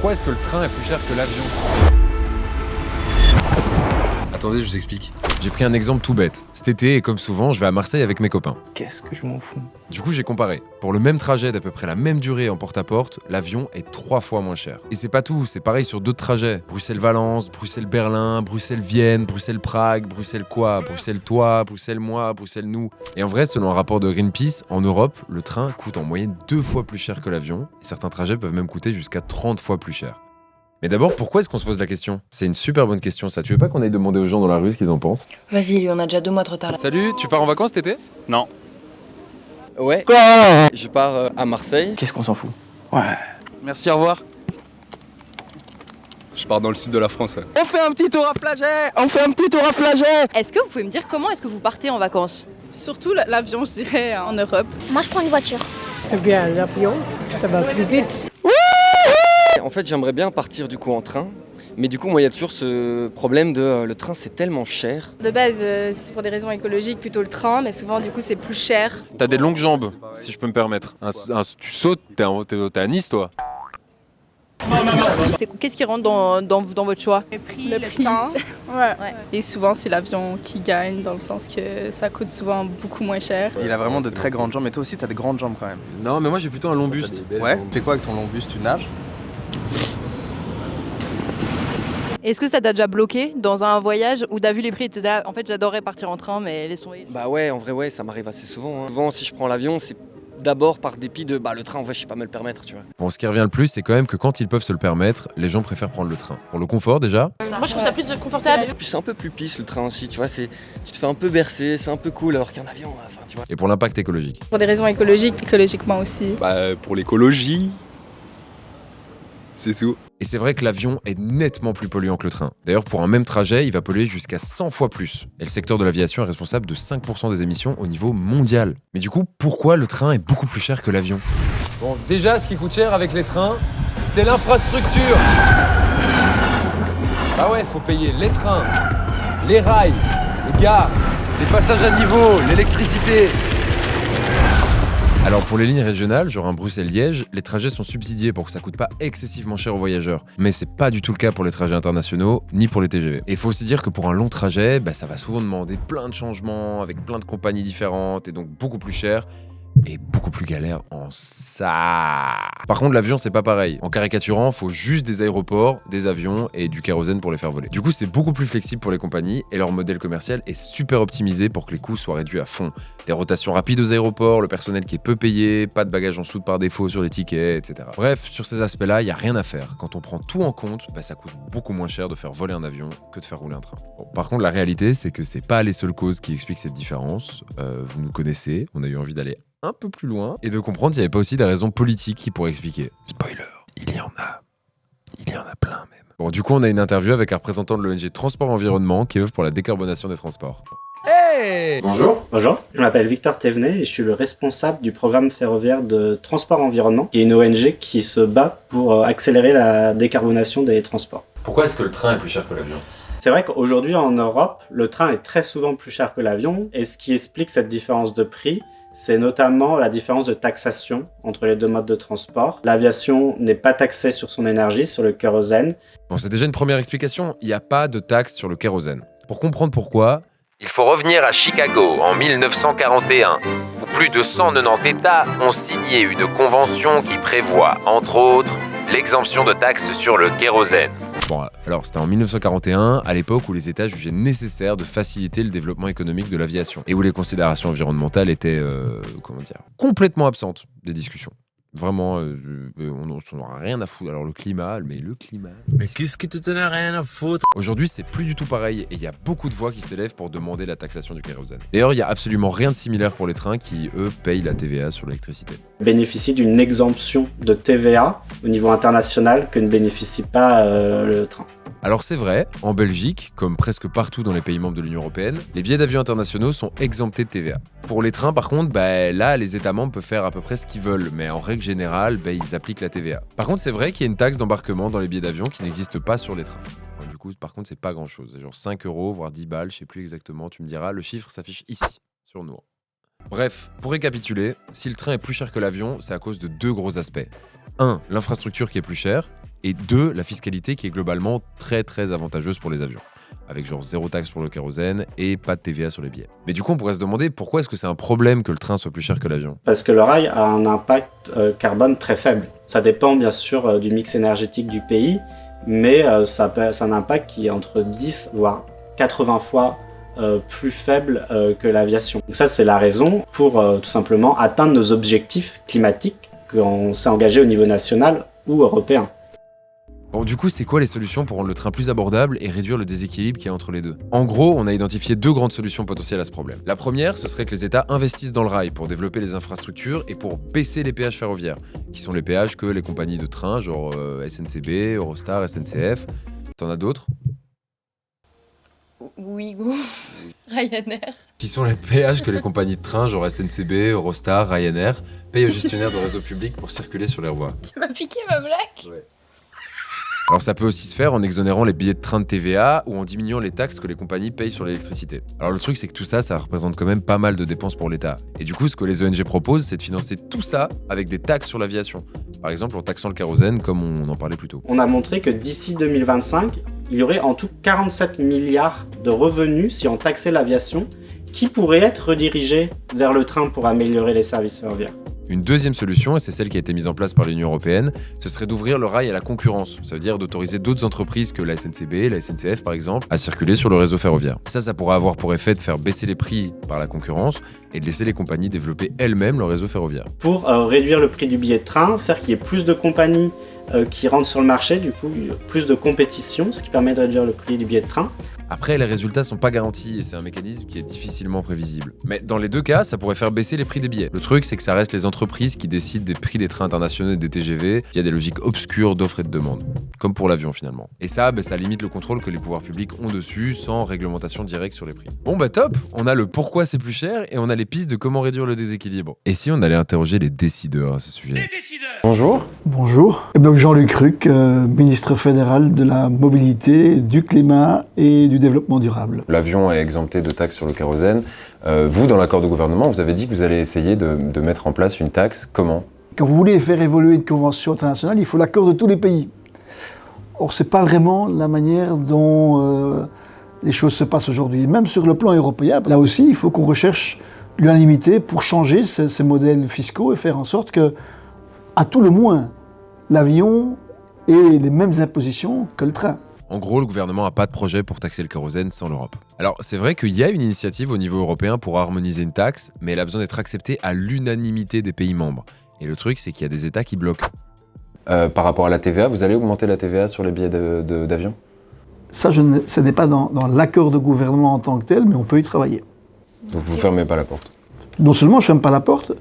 pourquoi est-ce que le train est plus cher que l'avion? Attendez, je vous explique. J'ai pris un exemple tout bête. Cet été, et comme souvent, je vais à Marseille avec mes copains. Qu'est-ce que je m'en fous? Du coup, j'ai comparé. Pour le même trajet d'à peu près la même durée en porte-à-porte, l'avion est 3 fois moins cher. Et c'est pas tout, c'est pareil sur d'autres trajets. Bruxelles-Valence, Bruxelles-Berlin, Bruxelles-Vienne, Bruxelles-Prague, Bruxelles quoi, Bruxelles-toi, Bruxelles-moi, Bruxelles-nous. Et en vrai, selon un rapport de Greenpeace, en Europe, le train coûte en moyenne 2 fois plus cher que l'avion. Et certains trajets peuvent même coûter jusqu'à 30 fois plus cher. Mais d'abord, pourquoi est-ce qu'on se pose la question? C'est une super bonne question, ça. Tu veux pas qu'on aille demander aux gens dans la rue ce qu'ils en pensent? Vas-y, lui, on a déjà 2 mois de retard là. Salut, tu pars en vacances cet été? Non. Ouais, je pars à Marseille. Qu'est-ce qu'on s'en fout? Ouais. Merci, au revoir. Je pars dans le sud de la France. On fait un petit tour à Flagey. Est-ce que vous pouvez me dire comment est-ce que vous partez en vacances? Surtout l'avion, je dirais, en Europe. Moi, je prends une voiture. Eh bien, l'avion, ça va plus vite. En fait, j'aimerais bien partir du coup en train. Mais du coup, moi, il y a toujours ce problème de le train, c'est tellement cher. De base, c'est pour des raisons écologiques, plutôt le train, mais souvent, du coup, c'est plus cher. T'as des longues jambes, si je peux me permettre. Tu sautes, t'es à Nice, toi. Qu'est-ce qui rentre dans votre choix? Le prix, le temps. Ouais. Et souvent, c'est l'avion qui gagne, dans le sens que ça coûte souvent beaucoup moins cher. Il a vraiment de très grandes jambes, mais toi aussi t'as des grandes jambes quand même. Non, mais moi j'ai plutôt un long buste. Ouais, tu fais quoi avec ton long buste? Tu nages? Est-ce que ça t'a déjà bloqué dans un voyage où t'as vu les prix? T'étais là, en fait, j'adorais partir en train, mais laisse tomber. Bah ouais, en vrai, ouais, ça m'arrive assez souvent. Souvent, si je prends l'avion, c'est d'abord par dépit de le train, en vrai, je sais pas me le permettre, tu vois. Bon, ce qui revient le plus, c'est quand même que quand ils peuvent se le permettre, les gens préfèrent prendre le train. Pour le confort déjà. Moi je trouve ça plus confortable. Puis c'est un peu plus pisse le train aussi, tu vois, tu te fais un peu bercer, c'est un peu cool, alors qu'un avion, enfin, tu vois. Et pour l'impact écologique. Pour des raisons écologiques, écologiquement aussi. Pour l'écologie, c'est tout. Et c'est vrai que l'avion est nettement plus polluant que le train. D'ailleurs, pour un même trajet, il va polluer jusqu'à 100 fois plus. Et le secteur de l'aviation est responsable de 5% des émissions au niveau mondial. Mais du coup, pourquoi le train est beaucoup plus cher que l'avion? Bon, déjà, ce qui coûte cher avec les trains, c'est l'infrastructure. Bah ouais, faut payer les trains, les rails, les gares, les passages à niveau, l'électricité. Alors pour les lignes régionales, genre un Bruxelles-Liège, les trajets sont subsidiés pour que ça coûte pas excessivement cher aux voyageurs. Mais c'est pas du tout le cas pour les trajets internationaux, ni pour les TGV. Et il faut aussi dire que pour un long trajet, ça va souvent demander plein de changements, avec plein de compagnies différentes, et donc beaucoup plus cher. Et beaucoup plus galère en ça. Par contre, l'avion, c'est pas pareil. En caricaturant, faut juste des aéroports, des avions et du kérosène pour les faire voler. Du coup, c'est beaucoup plus flexible pour les compagnies et leur modèle commercial est super optimisé pour que les coûts soient réduits à fond. Des rotations rapides aux aéroports, le personnel qui est peu payé, pas de bagages en soude par défaut sur les tickets, etc. Bref, sur ces aspects-là, il y a rien à faire. Quand on prend tout en compte, ça coûte beaucoup moins cher de faire voler un avion que de faire rouler un train. Bon, par contre, la réalité, c'est que c'est pas les seules causes qui expliquent cette différence. Vous nous connaissez, on a eu envie d'aller un peu plus loin et de comprendre s'il n'y avait pas aussi des raisons politiques qui pourraient expliquer. Spoiler, il y en a. Il y en a plein même. Bon, du coup, on a une interview avec un représentant de l'ONG Transport Environnement qui œuvre pour la décarbonation des transports. Hey! Bonjour, je m'appelle Victor Thévenet et je suis le responsable du programme ferroviaire de Transport Environnement, qui est une ONG qui se bat pour accélérer la décarbonation des transports. Pourquoi est-ce que le train est plus cher que l'avion? C'est vrai qu'aujourd'hui en Europe, le train est très souvent plus cher que l'avion et ce qui explique cette différence de prix, c'est notamment la différence de taxation entre les deux modes de transport. L'aviation n'est pas taxée sur son énergie, sur le kérosène. Bon, c'est déjà une première explication. Il n'y a pas de taxe sur le kérosène. Pour comprendre pourquoi, il faut revenir à Chicago en 1941, où plus de 190 États ont signé une convention qui prévoit, entre autres, l'exemption de taxes sur le kérosène. Bon, alors c'était en 1941, à l'époque où les États jugeaient nécessaire de faciliter le développement économique de l'aviation et où les considérations environnementales étaient, complètement absentes des discussions. Vraiment, on n'en a rien à foutre. Alors le climat. Mais qu'est-ce que tu t'en as rien à foutre? Aujourd'hui, c'est plus du tout pareil et il y a beaucoup de voix qui s'élèvent pour demander la taxation du kérosène. D'ailleurs, il y a absolument rien de similaire pour les trains qui, eux, payent la TVA sur l'électricité. Bénéficie d'une exemption de TVA au niveau international que ne bénéficie pas le train. Alors c'est vrai, en Belgique, comme presque partout dans les pays membres de l'Union Européenne, les billets d'avion internationaux sont exemptés de TVA. Pour les trains, par contre, là, les États membres peuvent faire à peu près ce qu'ils veulent, mais en règle générale, ils appliquent la TVA. Par contre, c'est vrai qu'il y a une taxe d'embarquement dans les billets d'avion qui n'existe pas sur les trains. Bon, du coup, par contre, c'est pas grand-chose. C'est genre 5 €, voire 10 balles, je sais plus exactement, tu me diras, le chiffre s'affiche ici, sur nous. Bref, pour récapituler, si le train est plus cher que l'avion, c'est à cause de deux gros aspects. 1. L'infrastructure qui est plus chère, Et 2, la fiscalité qui est globalement très très avantageuse pour les avions, avec genre 0 taxe pour le kérosène et pas de TVA sur les billets. Mais du coup, on pourrait se demander pourquoi est-ce que c'est un problème que le train soit plus cher que l'avion ? Parce que le rail a un impact carbone très faible. Ça dépend bien sûr du mix énergétique du pays, mais ça a un impact qui est entre 10 voire 80 fois plus faible que l'aviation. Donc ça, c'est la raison pour tout simplement atteindre nos objectifs climatiques qu'on s'est engagé au niveau national ou européen. Bon, du coup, c'est quoi les solutions pour rendre le train plus abordable et réduire le déséquilibre qu'il y a entre les deux ? En gros, on a identifié 2 grandes solutions potentielles à ce problème. La première, ce serait que les États investissent dans le rail pour développer les infrastructures et pour baisser les péages ferroviaires, qui sont les péages que les compagnies de train, genre SNCB, Eurostar, SNCF. T'en as d'autres ? Ouigo, Ryanair. Qui sont les péages que les compagnies de train, genre SNCB, Eurostar, Ryanair, payent aux gestionnaires de réseaux publics pour circuler sur les voies. Tu m'as piqué ma blague. Ouais. Alors ça peut aussi se faire en exonérant les billets de train de TVA ou en diminuant les taxes que les compagnies payent sur l'électricité. Alors le truc c'est que tout ça, ça représente quand même pas mal de dépenses pour l'État. Et du coup, ce que les ONG proposent, c'est de financer tout ça avec des taxes sur l'aviation. Par exemple en taxant le kérosène, comme on en parlait plus tôt. On a montré que d'ici 2025, il y aurait en tout 47 milliards de revenus si on taxait l'aviation, qui pourraient être redirigés vers le train pour améliorer les services ferroviaires. Une deuxième solution, et c'est celle qui a été mise en place par l'Union européenne, ce serait d'ouvrir le rail à la concurrence. Ça veut dire d'autoriser d'autres entreprises que la SNCB, la SNCF par exemple, à circuler sur le réseau ferroviaire. Ça pourrait avoir pour effet de faire baisser les prix par la concurrence et de laisser les compagnies développer elles-mêmes le réseau ferroviaire. Pour réduire le prix du billet de train, faire qu'il y ait plus de compagnies qui rentrent sur le marché, du coup plus de compétition, ce qui permet de réduire le prix du billet de train. Après, les résultats sont pas garantis et c'est un mécanisme qui est difficilement prévisible. Mais dans les deux cas, ça pourrait faire baisser les prix des billets. Le truc, c'est que ça reste les entreprises qui décident des prix des trains internationaux et des TGV via des logiques obscures d'offres et de demande. Comme pour l'avion finalement. Et ça limite le contrôle que les pouvoirs publics ont dessus sans réglementation directe sur les prix. Bon bah top, on a le pourquoi c'est plus cher et on a les pistes de comment réduire le déséquilibre. Et si on allait interroger les décideurs à ce sujet ? Les décideurs ! Bonjour. Bonjour. Et donc Jean-Luc Ruck, ministre fédéral de la mobilité, du climat et du développement durable. L'avion est exempté de taxes sur le kérosène. Vous, dans l'accord de gouvernement, vous avez dit que vous allez essayer de mettre en place une taxe. Comment ? Quand vous voulez faire évoluer une convention internationale, il faut l'accord de tous les pays. Or, c'est pas vraiment la manière dont les choses se passent aujourd'hui. Même sur le plan européen, là aussi, il faut qu'on recherche l'unanimité pour changer ces modèles fiscaux et faire en sorte que, à tout le moins, l'avion ait les mêmes impositions que le train. En gros, le gouvernement n'a pas de projet pour taxer le kérosène sans l'Europe. Alors, c'est vrai qu'il y a une initiative au niveau européen pour harmoniser une taxe, mais elle a besoin d'être acceptée à l'unanimité des pays membres. Et le truc, c'est qu'il y a des États qui bloquent. Par rapport à la TVA, vous allez augmenter la TVA sur les billets d'avion ? Ça, ce n'est pas dans l'accord de gouvernement en tant que tel, mais on peut y travailler. Donc vous ne fermez pas la porte ? Non seulement je ne ferme pas la porte,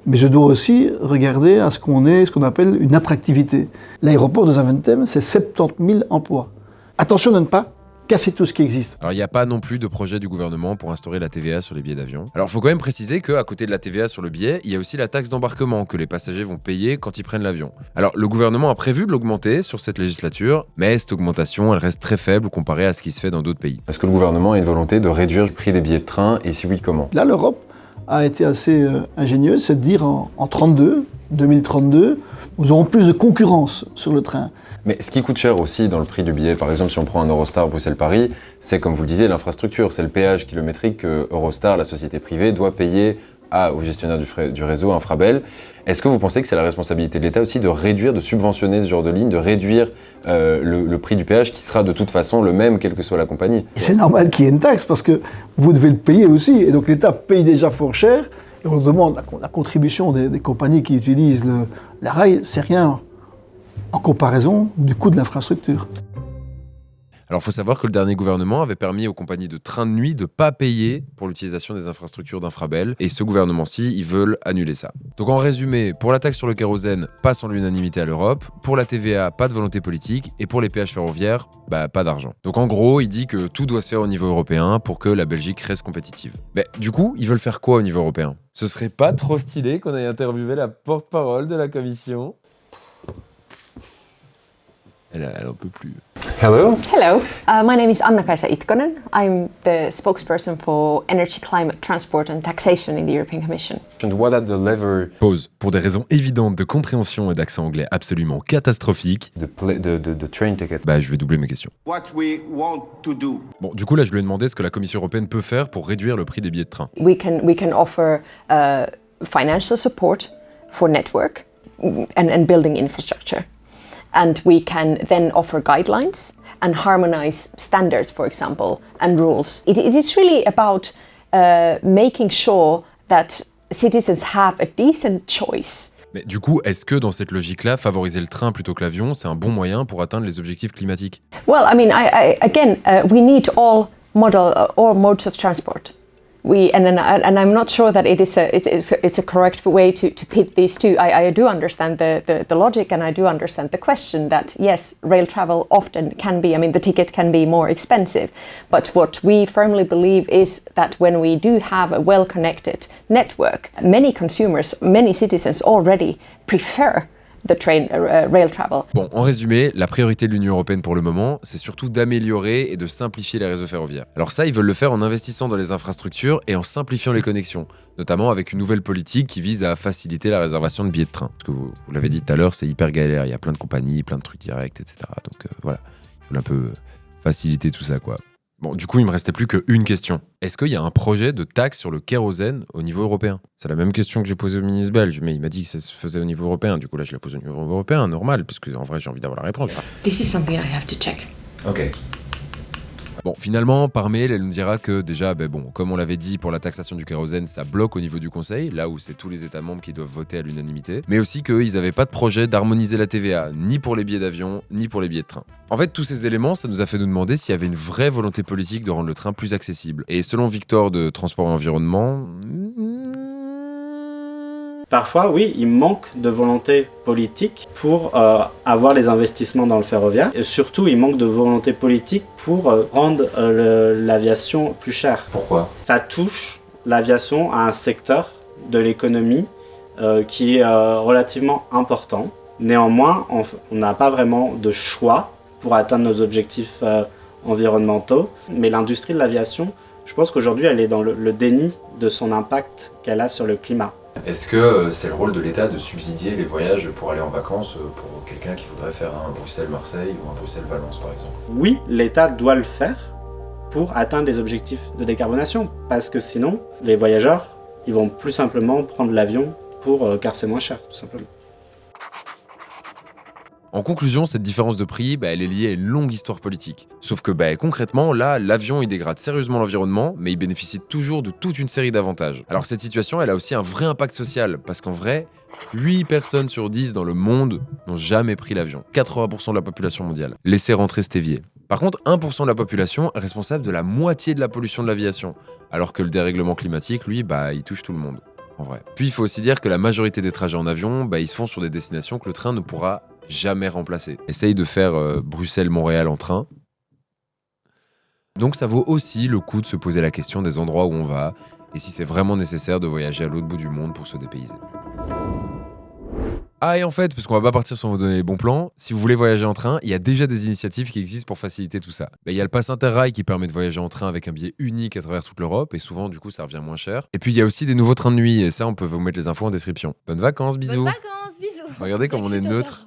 mais je dois aussi regarder à ce qu'on appelle une attractivité. L'aéroport de Zaventem, c'est 70 000 emplois. Attention de ne pas casser tout ce qui existe. Alors il n'y a pas non plus de projet du gouvernement pour instaurer la TVA sur les billets d'avion. Alors il faut quand même préciser qu'à côté de la TVA sur le billet, il y a aussi la taxe d'embarquement que les passagers vont payer quand ils prennent l'avion. Alors le gouvernement a prévu de l'augmenter sur cette législature, mais cette augmentation elle reste très faible comparée à ce qui se fait dans d'autres pays. Est-ce que le gouvernement a une volonté de réduire le prix des billets de train et si oui comment ? Là l'Europe a été assez ingénieuse, c'est de dire en 2032, nous aurons plus de concurrence sur le train. Mais ce qui coûte cher aussi dans le prix du billet, par exemple si on prend un Eurostar Bruxelles-Paris, c'est comme vous le disiez l'infrastructure, c'est le péage kilométrique que Eurostar, la société privée, doit payer au gestionnaire du réseau Infrabel. Est-ce que vous pensez que c'est la responsabilité de l'État aussi de réduire, de subventionner ce genre de ligne, de réduire le prix du péage qui sera de toute façon le même quelle que soit la compagnie ? C'est normal qu'il y ait une taxe parce que vous devez le payer aussi et donc l'État paye déjà fort cher et on demande la contribution des compagnies qui utilisent la rail, c'est rien en comparaison du coût de l'infrastructure. Alors il faut savoir que le dernier gouvernement avait permis aux compagnies de trains de nuit de ne pas payer pour l'utilisation des infrastructures d'Infrabel et ce gouvernement-ci, ils veulent annuler ça. Donc en résumé, pour la taxe sur le kérosène, pas sans l'unanimité à l'Europe, pour la TVA, pas de volonté politique et pour les péages ferroviaires, pas d'argent. Donc en gros, il dit que tout doit se faire au niveau européen pour que la Belgique reste compétitive. Mais du coup, ils veulent faire quoi au niveau européen ? Ce serait pas trop stylé qu'on ait interviewé la porte-parole de la commission ? Elle en peut plus. Hello. Hello, my name is Anna-Kaisa Itkonen. I'm the spokesperson for Energy, Climate, Transport and Taxation in the European Commission. And what are the lever? Pause. Pour des raisons évidentes de compréhension et d'accent anglais absolument catastrophique. The train ticket. Bah, je vais doubler mes questions. What we want to do. Bon, du coup, là, je lui ai demandé ce que la Commission européenne peut faire pour réduire le prix des billets de train. We can offer financial support for network and building infrastructure. And we can then offer guidelines and harmonize standards, for example, and rules. It is really about making sure that citizens have a decent choice. Mais du coup, est-ce que dans cette logique-là, favoriser le train plutôt que l'avion, c'est un bon moyen pour atteindre les objectifs climatiques? Well, I mean, we need all modes of transport. And I'm not sure that it's a correct way to pit these two. I do understand the logic, and I do understand the question that yes, rail travel often can be, I mean, the ticket can be more expensive. But what we firmly believe is that when we do have a well-connected network, many consumers, many citizens already prefer the rail travel. Bon, en résumé, la priorité de l'Union européenne pour le moment, c'est surtout d'améliorer et de simplifier les réseaux ferroviaires. Alors ça, ils veulent le faire en investissant dans les infrastructures et en simplifiant les connexions, notamment avec une nouvelle politique qui vise à faciliter la réservation de billets de train. Parce que vous l'avez dit tout à l'heure, c'est hyper galère, il y a plein de compagnies, plein de trucs directs, etc. Donc voilà, il faut un peu faciliter tout ça, quoi. Bon, du coup, il me restait plus qu'une question. Est-ce qu'il y a un projet de taxe sur le kérosène au niveau européen? C'est la même question que j'ai posée au ministre belge, mais il m'a dit que ça se faisait au niveau européen. Du coup, là, je la pose au niveau européen, normal, puisque en vrai, j'ai envie d'avoir la réponse. This is something I have to check. Ok. Bon, finalement, par mail, elle nous dira que déjà, comme on l'avait dit, pour la taxation du kérosène, ça bloque au niveau du Conseil, là où c'est tous les États membres qui doivent voter à l'unanimité, mais aussi qu'ils n'avaient pas de projet d'harmoniser la TVA, ni pour les billets d'avion, ni pour les billets de train. En fait, tous ces éléments, ça nous a fait nous demander s'il y avait une vraie volonté politique de rendre le train plus accessible. Et selon Victor de Transport et Environnement... Parfois, oui, il manque de volonté politique pour avoir les investissements dans le ferroviaire. Et surtout, il manque de volonté politique pour rendre l'aviation plus chère. Pourquoi? Ça touche l'aviation à un secteur de l'économie qui est relativement important. Néanmoins, on n'a pas vraiment de choix pour atteindre nos objectifs environnementaux. Mais l'industrie de l'aviation, je pense qu'aujourd'hui, elle est dans le déni de son impact qu'elle a sur le climat. Est-ce que c'est le rôle de l'État de subsidier les voyages pour aller en vacances pour quelqu'un qui voudrait faire un Bruxelles-Marseille ou un Bruxelles-Valence par exemple? Oui, l'État doit le faire pour atteindre les objectifs de décarbonation, parce que sinon, les voyageurs, ils vont plus simplement prendre l'avion car c'est moins cher, tout simplement. En conclusion, cette différence de prix, elle est liée à une longue histoire politique. Sauf que concrètement, là, l'avion il dégrade sérieusement l'environnement, mais il bénéficie toujours de toute une série d'avantages. Alors cette situation, elle a aussi un vrai impact social, parce qu'en vrai, 8 personnes sur 10 dans le monde n'ont jamais pris l'avion. 80% de la population mondiale. Laissez rentrer cet évier. Par contre, 1% de la population est responsable de la moitié de la pollution de l'aviation, alors que le dérèglement climatique, lui, il touche tout le monde, en vrai. Puis il faut aussi dire que la majorité des trajets en avion, ils se font sur des destinations que le train ne pourra jamais remplacé. Essaye de faire Bruxelles-Montréal en train. Donc ça vaut aussi le coup de se poser la question des endroits où on va et si c'est vraiment nécessaire de voyager à l'autre bout du monde pour se dépayser. Ah, et en fait, parce qu'on va pas partir sans vous donner les bons plans, si vous voulez voyager en train, il y a déjà des initiatives qui existent pour faciliter tout ça. Il y a le Pass Interrail qui permet de voyager en train avec un billet unique à travers toute l'Europe, et souvent, du coup, ça revient moins cher. Et puis, il y a aussi des nouveaux trains de nuit, et ça, on peut vous mettre les infos en description. Bonnes vacances, bisous. Bonnes vacances, bisous. Regardez comme on est neutre.